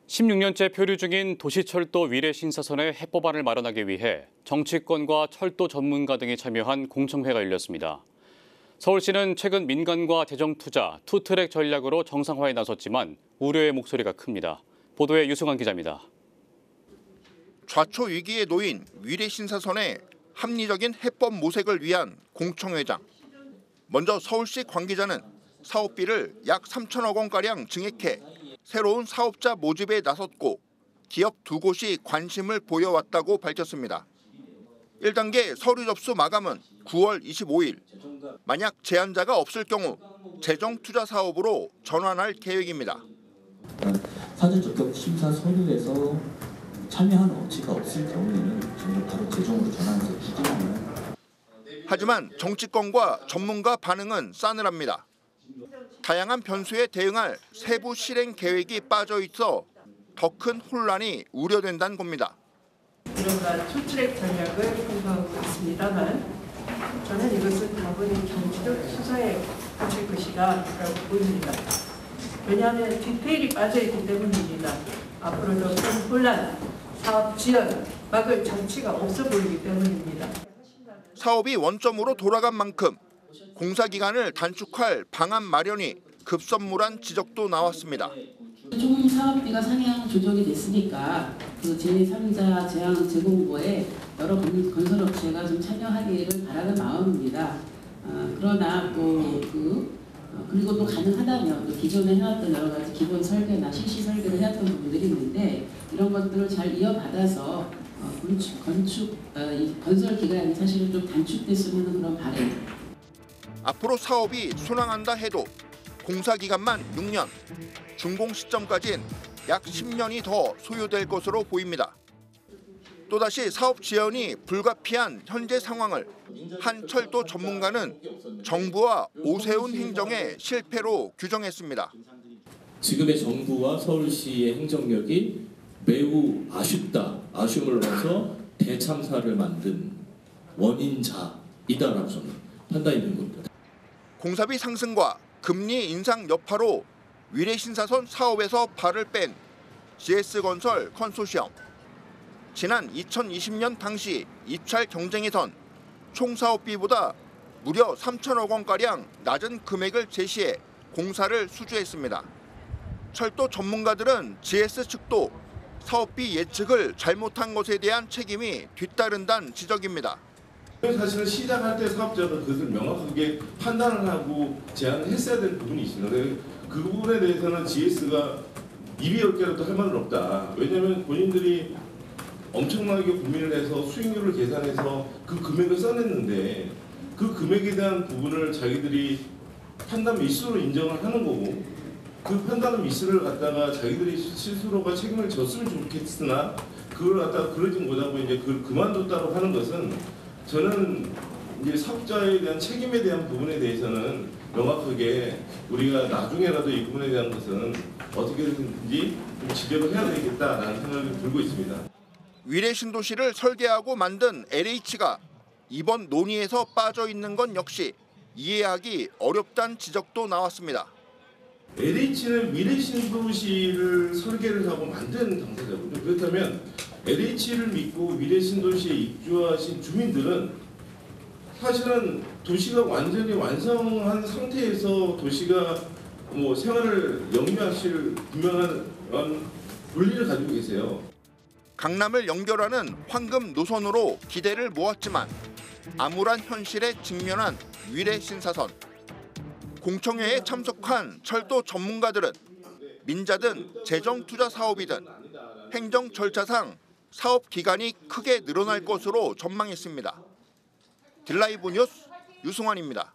16년째 표류 중인 도시철도 위례신사선의 해법안을 마련하기 위해 정치권과 철도 전문가 등이 참여한 공청회가 열렸습니다. 서울시는 최근 민간과 재정 투자, 투트랙 전략으로 정상화에 나섰지만 우려의 목소리가 큽니다. 보도에 유승환 기자입니다. 좌초 위기에 놓인 위례신사선의 합리적인 해법 모색을 위한 공청회장. 먼저 서울시 관계자는 사업비를 약 3천억 원가량 증액해 새로운 사업자 모집에 나섰고 기업 두 곳이 관심을 보여왔다고 밝혔습니다. 1단계 서류 접수 마감은 9월 25일. 만약 제안자가 없을 경우 재정 투자 사업으로 전환할 계획입니다. 사전 적격 심사 서류에서 참여하는 업체가 없을 경우에는 저희는 바로 재정으로 전환해서 추진합니다. 하지만 정치권과 전문가 반응은 싸늘합니다. 다양한 변수에 대응할 세부 실행 계획이 빠져 있어 더 큰 혼란이 우려된다는 겁니다. 이른바 투트랙 전략을 공부하고 있습니다만 저는 이것은 다분히 정치적 수사에 그칠 것이다라고 보입니다. 왜냐하면 디테일이 빠져 있기 때문입니다. 앞으로도 큰 혼란, 사업 지연, 막을 정치가 없어 보이기 때문입니다. 사업이 원점으로 돌아간 만큼 공사 기간을 단축할 방안 마련이 급선무란 지적도 나왔습니다. 총 사업비가 상향 조정이 됐으니까 그 제3자 제한 제공부에 여러 건설업체가 좀 참여하기를 바라는 마음입니다. 그러나 그리고 또 가능하다면 또 기존에 해왔던 여러 가지 기본 설계나 실시 설계를 해왔던 부분들이 있는데 이런 것들을 잘 이어받아서 건설 기간이 사실은 좀 단축됐으면 하는 그런 바람. 앞으로 사업이 순항한다 해도 공사 기간만 6년, 준공 시점까지는 약 10년이 더 소요될 것으로 보입니다. 또다시 사업 지연이 불가피한 현재 상황을 한 철도 전문가는 정부와 오세훈 행정의 실패로 규정했습니다. 지금의 정부와 서울시의 행정력이 매우 아쉬움을 넘어서 대참사를 만든 원인자이다라고 저는 판단이 되는 겁니다. 공사비 상승과 금리 인상 여파로 위례신사선 사업에서 발을 뺀 GS건설 컨소시엄. 지난 2020년 당시 입찰 경쟁에선 총 사업비보다 무려 3천억 원가량 낮은 금액을 제시해 공사를 수주했습니다. 철도 전문가들은 GS 측도 사업비 예측을 잘못한 것에 대한 책임이 뒤따른다는 지적입니다. 사실은 시작할 때 사업자가 그것을 명확하게 판단을 하고 제안을 했어야 될 부분이 있습니다. 그 부분에 대해서는 GS가 입이 10개라도 할 말은 없다. 왜냐하면 본인들이 엄청나게 고민을 해서 수익률을 계산해서 그 금액을 써냈는데 그 금액에 대한 부분을 자기들이 판단 미스로 인정을 하는 거고 그 판단 미스를 갖다가 자기들이 스스로가 책임을 졌으면 좋겠으나 그걸 갖다가 그러지 못하고 이제 그걸 그만뒀다고 하는 것은 저는 이제 사업자에 대한 책임에 대한 부분에 대해서는 명확하게 우리가 나중에라도 이 부분에 대한 것은 어떻게든지 좀 지적을 해야 되겠다라는 생각이 들고 있습니다. 위례신도시를 설계하고 만든 LH가 이번 논의에서 빠져 있는 건 역시 이해하기 어렵다는 지적도 나왔습니다. LH는 위례신도시를 설계를 하고 만든 당사자거든요. 그렇다면 LH를 믿고 위례신도시에 입주하신 주민들은 사실은 도시가 완전히 완성한 상태에서 도시가 생활을 영위하실 분명한 권리를 가지고 계세요. 강남을 연결하는 황금 노선으로 기대를 모았지만 암울한 현실에 직면한 위례신사선. 공청회에 참석한 철도 전문가들은 민자든 재정투자 사업이든 행정 절차상 사업 기간이 크게 늘어날 것으로 전망했습니다. 딜라이브 뉴스 유승환입니다.